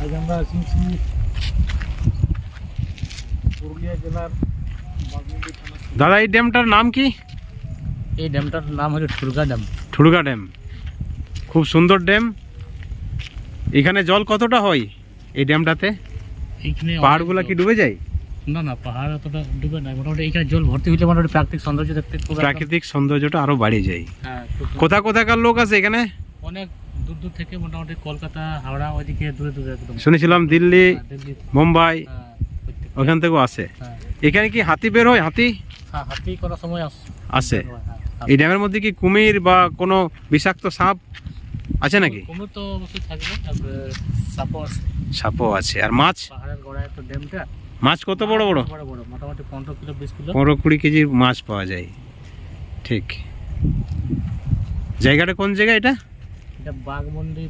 আজ আমরা আসছি পুরুলিয়া জেলার বাগমুন্ডি থানা। দাদা এই ড্যামটার নাম কি? এই ড্যামটার নাম হলো ঠুরগা ড্যাম। ঠুরগা ড্যাম খুব সুন্দর ড্যাম। এখানে জল কতটা হয় এই ড্যামটাতে? এইখানে পাহাড়গুলো কি ডুবে যায়? না না, পাহাড় অতটা ডুবে না, মোটামুটি এইখানে জল ভর্তি হইলে মোটামুটি প্রাকৃতিক সৌন্দর্য দেখতে খুব প্রাকৃতিক সৌন্দর্যটা আরো বাড়ে যায়। হ্যাঁ, খুব সুন্দর। কোথা কোথাকার লোক আছে এখানে? অনেক দূর দূর থেকে, মোটামুটি কলকাতা, হাওড়া, ওইদিকে দূরে দূরে একদম। শুনেছিলাম দিল্লি, দিল্লি, মুম্বাই প্রত্যেক- ওখান থেকেও আসে। হ্যাঁ, এখানে কি হাতি বের হয়? হাতি হ্যাঁ, হাতি করার সময় আসে। হ্যাঁ, এই ড্যামের মধ্যে কি কুমির বা কোনো বিষাক্ত সাপ আছে নাকি? কুমির তো অবশ্যই থাকবে, তারপরে সাপও আছে, সাপও আছে। আর মাছ? পাহাড়ের গোড়ায় তো ড্যামটা। মাছ কত বড় বড়? বড় বড়, মোটামুটি 15 কিলো 20 কিলো। 15-20 কেজির মাছ পাওয়া যায়। ঠিক। জায়গাটা কোন জায়গা এটা? এটা বাগমুন্ডি